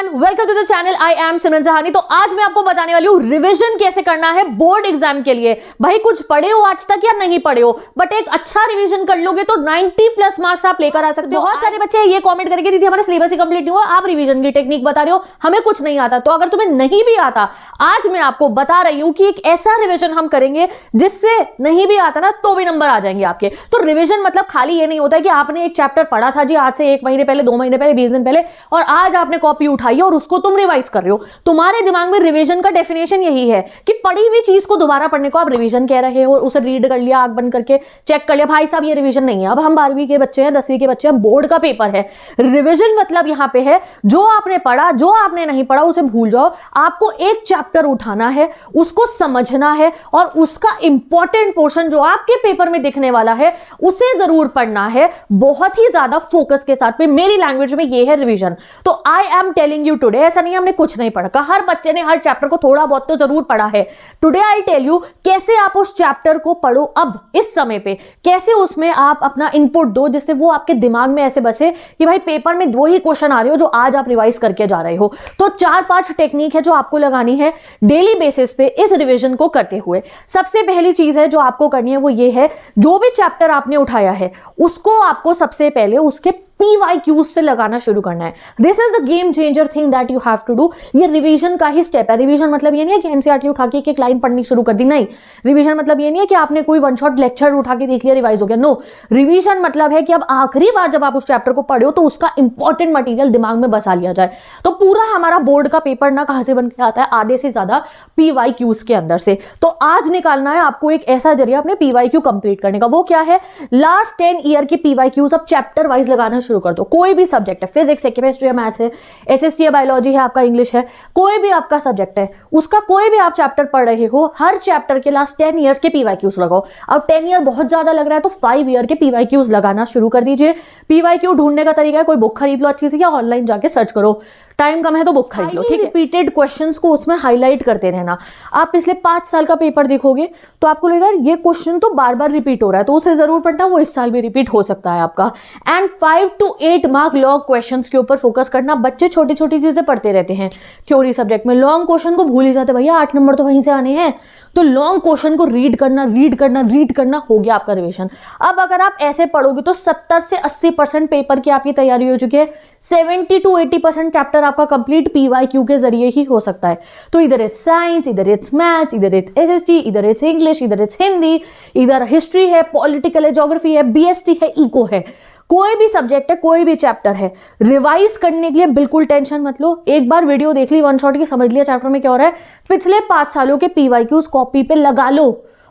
Everyone, welcome to the channel. I am Simran Sahani. तो आज मैं आपको बताने वाली हूँ रिवीजन कैसे करना है बोर्ड एग्जाम के लिए। भाई कुछ पढ़े हो आज तक या नहीं पढ़े हो, बट एक अच्छा रिवीजन कर लोगे तो 90 प्लस मार्क्स आप लेकर आ सकते हो। बहुत सारे बच्चे ये कमेंट करके दीदी हमारा सिलेबस ही कंप्लीट नहीं हुआ, आप रिवीजन की टेक्निक बता रहे हो, हमें कुछ नहीं आता। तो अगर तुम्हें नहीं भी आता, आज मैं आपको बता रही हूँ कि एक ऐसा रिवीजन हम करेंगे जिससे नहीं भी आता ना तो भी नंबर आ जाएंगे आपके। तो रिवीजन मतलब खाली ये नहीं होता है कि आपने एक चैप्टर पढ़ा था जी आज से 1 महीने पहले, 2 महीने पहले, 20 दिन पहले, और आज आपने कॉपी उठाई और उसको तुम रिवाइज कर रहे हो। तुम्हारे दिमाग में रिवीजन का डेफिनेशन यही है कि पढ़ी हुई चीज को दोबारा पढ़ने को आप रिवीजन कह रहे हो, उसे रीड कर लिया, आंख बंद करके चेक कर लिया। भाई साहब ये रिवीजन नहीं है। अब हम 12वीं के बच्चे हैं, 10वीं के बच्चे हैं, बोर्ड का पेपर है। रिवीजन मतलब यहां पे है जो आपने पढ़ा, जो आपने नहीं पढ़ा उसे भूल जाओ। आपको एक चैप्टर उठाना है, उसको समझना है और उसका इंपॉर्टेंट पोर्शन जो आपके पेपर में दिखने वाला है उसे जरूर पढ़ना है, बहुत ही ज्यादा फोकस के साथ में। मेरी लैंग्वेज में ये है रिवीजन। तो I am telling you today, ऐसा नहीं हमने कुछ नहीं पढ़ा, हर बच्चे ने हर चैप्टर को थोड़ा बहुत तो जरूर पढ़ा है। टुडे आई टेल यू कैसे आप उस चैप्टर को पढ़ो अब इस समय पे, कैसे उसमें आप अपना इनपुट दो जिससे वो आपके दिमाग में ऐसे बसे कि भाई पेपर में 2 ही क्वेश्चन आ रहे हो जो आज आप रिवाइज करके जा रहे हो। तो 4-5 टेक्निक है जो आपको लगानी है डेली बेसिस पे इस रिवीजन को करते हुए। सबसे पहली चीज है जो आपको करनी है वो ये है, जो भी चैप्टर आपने उठाया है उसको आपको सबसे पहले उसके PYQs से लगाना शुरू करना है। This is the game changer thing that you have to do. ये रिवीजन का ही स्टेप है। रिवीजन मतलब ये नहीं है कि एनसीईआरटी उठा के एक लाइन पढ़नी शुरू कर दी, नहीं। रिवीजन मतलब ये नहीं है कि आपने कोई वन शॉट लेक्चर उठा के देख लिया, रिवाइज हो गया, नो। रिवीजन मतलब है कि अब आखिरी बार जब आप उस चैप्टर को पढ़े हो तो उसका इंपॉर्टेंट मटेरियल दिमाग में बसा लिया जाए। तो पूरा हमारा बोर्ड का पेपर ना कहां से बन के आता है, आधे से ज्यादा PYQs के अंदर से। तो आज निकालना है आपको एक ऐसा जरिया अपने PYQ कंप्लीट करने का। वो क्या है? लास्ट 10 ईयर की PYQs अब चैप्टर वाइज लगाना शुरू कर दो। कोई भी सब्जेक्ट है, फिजिक्स है, केमिस्ट्री है, मैथ्स है, SST है, बायोलॉजी है, आपका इंग्लिश है, कोई भी आपका सब्जेक्ट है, उसका कोई भी आप चैप्टर पढ़ रहे हो, हर चैप्टर के लास्ट 10 ईयर के PYQs लगाओ। अब 10 ईयर बहुत ज्यादा लग रहा है तो 5 ईयर के PYQs लगाना शुरू कर दीजिए। PYQ ढूंढने का तरीका है, कोई बुक खरीद लो अच्छी सी या ऑनलाइन जाके सर्च करो, टाइम कम है तो बुक खरीद लो, ठीक है। रिपीटेड क्वेश्चंस को उसमें हाईलाइट करते रहना। आप पिछले 5 साल का पेपर देखोगे तो आपको लगेगा ये क्वेश्चन तो बार बार रिपीट हो रहा है, तो उसे जरूर पढ़ना, वो इस साल भी रिपीट हो सकता है आपका। And 5 to 8 mark long questions के ऊपर फोकस करना। बच्चे छोटी छोटी चीजें पढ़ते रहते हैं थ्योरी सब्जेक्ट में, लॉन्ग क्वेश्चन को भूल ही जाते, भैया 8 नंबर तो वहीं से आने हैं। तो लॉन्ग क्वेश्चन को रीड करना, रीड करना, रीड करना, हो गया आपका रिवीजन। अब अगर आप ऐसे पढ़ोगे तो 70 से 80% पेपर की आपकी तैयारी हो चुकी है। 70 to 80% चैप्टर आपका कंप्लीट PYQ के जरिए ही हो सकता है। तो इधर इट्स साइंस, इधर इट्स मैथ्स, इधर इट्स SST, इधर इट्स इंग्लिश, इधर इट्स हिंदी, इधर हिस्ट्री है, पॉलिटिकल है, ज्योग्राफी है, BST है, इको है, कोई भी सब्जेक्ट है, कोई भी चैप्टर है, रिवाइज करने के लिए बिल्कुल टेंशन मत लो। एक बार वीडियो देख ली, वन शॉट की, समझ लिया चैप्टर में क्या हो रहा है, पिछले 5 सालों के PYQs कॉपी पे लगा लो,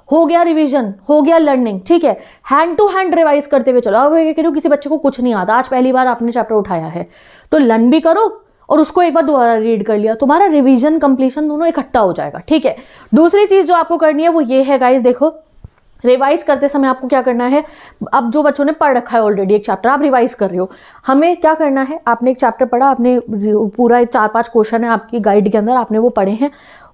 हो गया रिवीजन, हो गया लर्निंग, ठीक है। हैंड टू हैंड रिवाइज करते हुए चलो। अब कह रही हूँ किसी बच्चे को कुछ नहीं आता, आज पहली बार आपने चैप्टर उठाया है तो लर्न भी करो और उसको एक बार दोबारा रीड कर लिया, तुम्हारा रिवीजन कंप्लीशन दोनों इकट्ठा हो जाएगा, ठीक है। दूसरी चीज जो आपको करनी है वो ये है गाइस, देखो रिवाइज करते समय आपको क्या करना है। अब जो बच्चों ने पढ़ रखा है ऑलरेडी एक चैप्टर, आप रिवाइज कर रहे हो, हमें क्या करना है, आपने एक चैप्टर पढ़ा, आपने पूरा 4-5 क्वेश्चन है आपकी गाइड के अंदर, आपने वो पढ़े हैं,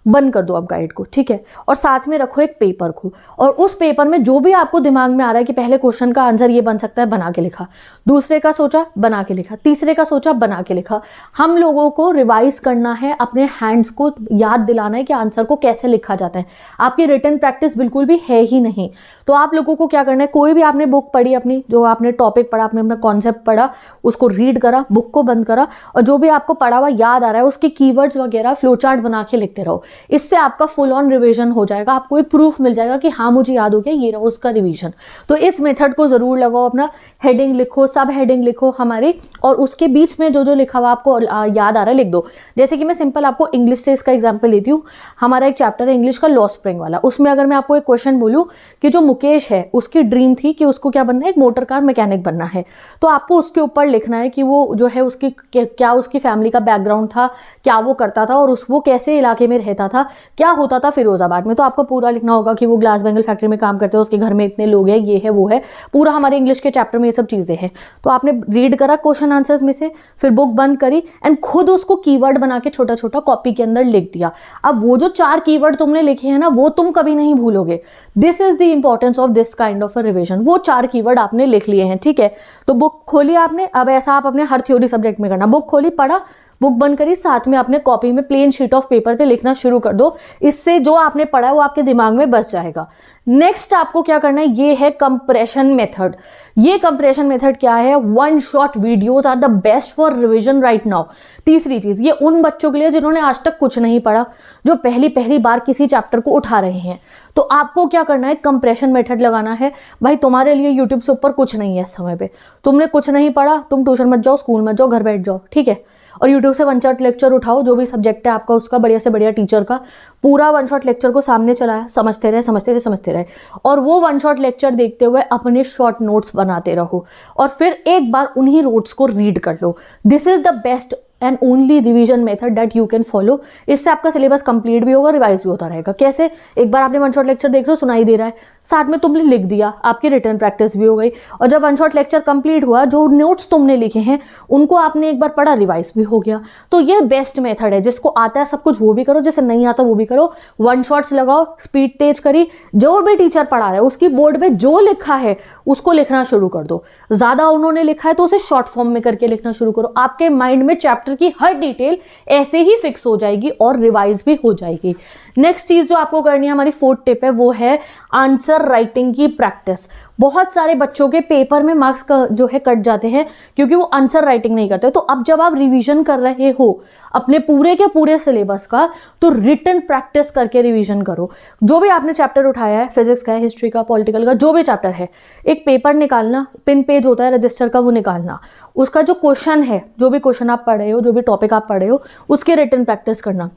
बंद कर दो आप गाइड को, ठीक है, और साथ में रखो एक पेपर को, और उस पेपर में जो भी आपको दिमाग में आ रहा है कि पहले क्वेश्चन का आंसर ये बन सकता है, बना के लिखा, दूसरे का सोचा, बना के लिखा, तीसरे का सोचा, बना के लिखा। हम लोगों को रिवाइज करना है, अपने हैंड्स को याद दिलाना है कि आंसर को कैसे लिखा जाता है। आपकी रिटन प्रैक्टिस बिल्कुल भी है ही नहीं। तो आप लोगों को क्या करना है, कोई भी आपने बुक पढ़ी अपनी, जो आपने टॉपिक पढ़ा, आपने अपना कॉन्सेप्ट पढ़ा, उसको रीड करा, बुक को बंद करा, और जो भी आपको पढ़ा हुआ याद आ रहा है उसके कीवर्ड्स वगैरह फ्लो चार्ट बना के लिखते रहो। इससे आपका फुल ऑन रिवीजन हो जाएगा, आपको एक प्रूफ मिल जाएगा कि हाँ मुझे याद हो गया, ये रहा उसका रिवीजन। तो इस मेथड को जरूर लगाओ, अपना हेडिंग लिखो, सब हेडिंग लिखो हमारी, और उसके बीच में जो जो लिखा हुआ आपको याद आ रहा है लिख दो। जैसे कि मैं सिंपल आपको इंग्लिश से इसका एग्जाम्पल लेती हूँ। हमारा एक चैप्टर है इंग्लिश का, लॉ स्प्रिंग वाला, उसमें अगर मैं आपको एक क्वेश्चन बोलूँ कि जो मुकेश है उसकी ड्रीम थी कि उसको क्या बनना है, एक मोटर कार मैकेनिक बनना है, तो आपको उसके ऊपर लिखना है कि वो जो है उसकी क्या उसकी फैमिली का बैकग्राउंड था, क्या वो करता था, और वो कैसे इलाके में रहता था, क्या होता था फिरोजाबाद में। तो आपको पूरा लिखना होगा कि वो ग्लास बेंगल फैक्ट्री में काम करते हैं, उसके घर में इतने लोग हैं, ये है वो है, पूरा हमारे इंग्लिश के चैप्टर में ये सब चीजें हैं। तो आपने रीड करा क्वेश्चन आंसर्स में से, फिर बुक बंद करी एंड खुद उसको कीवर्ड बना के छोटा छोटा कॉपी के अंदर लिख दिया। अब वो जो 4 कीवर्ड तुमने लिखे हैं ना, वो तुम कभी नहीं भूलोगे। This is the importance of this kind of a revision. वो 4 कीवर्ड आपने लिख लिए हैं, ठीक है। तो बुक खोली आपने, अब ऐसा आप अपने हर थ्योरी सब्जेक्ट में करना, बुक खोली, पढ़ा, बुक बंद करी, साथ में अपने कॉपी में प्लेन शीट ऑफ पेपर पे लिखना शुरू कर दो। इससे जो आपने पढ़ा है वो आपके दिमाग में बस जाएगा। नेक्स्ट आपको क्या करना है, ये है कंप्रेशन मेथड। ये कंप्रेशन मेथड क्या है, one shot videos are the best for revision right now. तीसरी चीज, ये उन बच्चों के लिए जिन्होंने आज तक कुछ नहीं पढ़ा, जो पहली बार किसी चैप्टर को उठा रहे हैं। तो आपको क्या करना है, कंप्रेशन मेथड लगाना है। भाई तुम्हारे लिए यूट्यूब से ऊपर कुछ नहीं है इस समय पे, तुमने कुछ नहीं पढ़ा, तुम ट्यूशन मत जाओ, स्कूल मत जाओ, घर बैठ जाओ, ठीक है, और यूट्यूब से वन शॉट लेक्चर उठाओ, जो भी सब्जेक्ट है आपका उसका, बढ़िया से बढ़िया टीचर का पूरा वन शॉट लेक्चर को सामने चलाया, समझते रहे, और वो वन शॉट लेक्चर देखते हुए अपने शॉर्ट नोट्स बनाते रहो, और फिर एक बार उन्हीं नोट्स को रीड कर लो। This is the best and only revision method that you can follow. इससे आपका सिलेबस कंप्लीट भी होगा, रिवाइज भी होता रहेगा। कैसे, एक बार आपने वन शॉट लेक्चर देख रहे हो, सुनाई दे रहा है, साथ में तुमने लिख दिया, आपकी रिटर्न प्रैक्टिस भी हो गई, और जब वन शॉट लेक्चर कंप्लीट हुआ, जो नोट्स तुमने लिखे हैं उनको आपने एक बार पढ़ा, रिवाइज भी हो गया। तो ये बेस्ट मेथड है। जिसको आता है सब कुछ वो भी करो, जिसे नहीं आता वो भी करो। वन शॉट्स लगाओ, स्पीड तेज करी, जो भी टीचर पढ़ा रहा है उसकी बोर्ड पे जो लिखा है उसको लिखना शुरू कर दो। ज्यादा उन्होंने लिखा है तो उसे शॉर्ट फॉर्म में करके लिखना शुरू करो। आपके माइंड में चैप्टर की हर डिटेल ऐसे ही फिक्स हो जाएगी और रिवाइज भी हो जाएगी। नेक्स्ट चीज जो आपको करनी है, हमारी फोर्थ टिप है, वो है आंसर राइटिंग की प्रैक्टिस। बहुत सारे बच्चों के पेपर में मार्क्स जो है कट जाते हैं क्योंकि वो आंसर राइटिंग नहीं करते। तो अब जब आप रिवीजन कर रहे हो अपने पूरे के पूरे सिलेबस का, तो रिटन प्रैक्टिस करके रिवीजन करो। जो भी आपने चैप्टर उठाया है, फिजिक्स का है, हिस्ट्री का, पॉलिटिकल का, जो भी चैप्टर है, एक पेपर निकालना, पिन पेज होता है रजिस्टर का, वो निकालना, उसका जो क्वेश्चन है, जो भी क्वेश्चन आप पढ़ रहे हो, जो भी टॉपिक आप पढ़ रहे हो, उसकी रिटन प्रैक्टिस करना।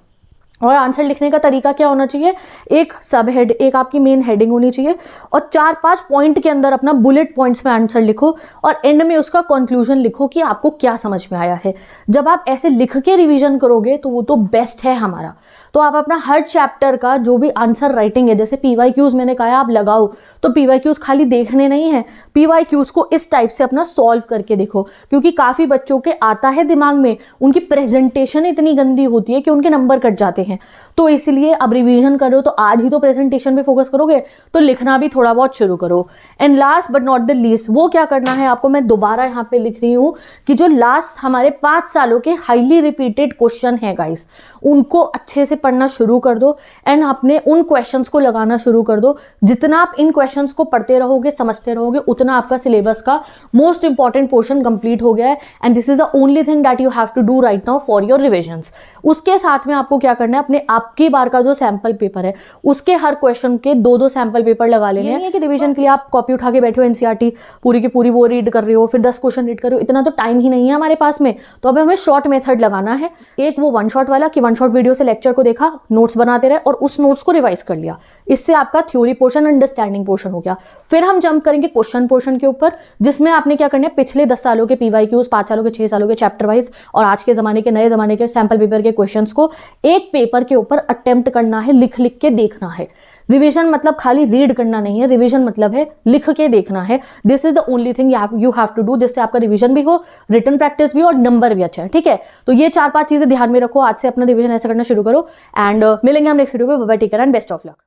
और आंसर लिखने का तरीका क्या होना चाहिए, एक सब हेड, एक आपकी मेन हेडिंग होनी चाहिए, और 4-5 पॉइंट के अंदर अपना बुलेट पॉइंट्स में आंसर लिखो, और एंड में उसका कंक्लूजन लिखो कि आपको क्या समझ में आया है। जब आप ऐसे लिख के रिवीजन करोगे तो वो तो बेस्ट है हमारा। तो आप अपना हर चैप्टर का जो भी आंसर राइटिंग है, जैसे PYQs मैंने कहा आप लगाओ, तो PYQs खाली देखने नहीं है, PYQs को इस टाइप से अपना सॉल्व करके देखो। क्योंकि काफ़ी बच्चों के आता है दिमाग में, उनकी प्रेजेंटेशन इतनी गंदी होती है कि उनके नंबर कट जाते हैं। तो इसलिए अब रिवीजन करो तो आज ही तो प्रेजेंटेशन पे फोकस करोगे, तो लिखना भी थोड़ा बहुत शुरू करो। And last but not the least, वो क्या करना है आपको, मैं दोबारा यहाँ पे लिख रही हूँ कि जो लास्ट हमारे 5 सालों के हाईली रिपीटेड क्वेश्चन है गाइस, उनको अच्छे से पढ़ना शुरू कर दो एंड अपने उन क्वेश्चंस को लगाना शुरू कर दो। जितना आप इन क्वेश्चंस को पढ़ते रहोगे, समझते रहोगे, उतना आपका सिलेबस का मोस्ट इंपॉर्टेंट पोर्शन कंप्लीट हो गया है। And this is the only thing that you have to do right now for your revisions. उसके साथ में आपको क्या करना है, अपने आपकी बार का जो सैंपल पेपर है उसके हर क्वेश्चन के 2-2 सैंपल पेपर लगा लेने हैं। कि रिवीजन के लिए आप कॉपी उठा के बैठे हो, NCERT पूरी की पूरी वो रीड कर रहे हो, फिर 10 क्वेश्चन रीड कर रहे हो, इतना तो टाइम ही नहीं है हमारे पास में। तो अब हमें शॉर्ट मेथड लगाना है, एक वो वन शॉट वाला कि वन शॉट वीडियो से लेक्चर को देखा, नोट्स बनाते रहे और उस नोट्स को रिवाइज कर लिया। इससे आपका थ्योरी पोर्शन, अंडरस्टैंडिंग पोर्शन हो गया। फिर हम जंप करेंगे क्वेश्चन पोर्शन के ऊपर, जिसमें आपने क्या करना है, पिछले 10 सालों के PYQs, 5 सालों के, 6 सालों के चैप्टर वाइज और आज के जमाने के, नए जमाने के सैंपल पेपर के क्वेश्चंस को एक पेपर के ऊपर अटेम्प्ट करना है, लिख लिख के देखना है। रिवीजन मतलब खाली रीड करना नहीं है, रिवीजन मतलब है लिख के देखना है। This is the only thing you have to do, जिससे आपका रिवीजन भी हो, रिटन प्रैक्टिस भी और नंबर भी अच्छा है, ठीक है। तो ये 4-5 चीजें ध्यान में रखो, आज से अपना रिवीजन ऐसा करना शुरू करो। एंड मिलेंगे हम नेक्स्ट वीडियो में। Bye bye, take care and best of luck.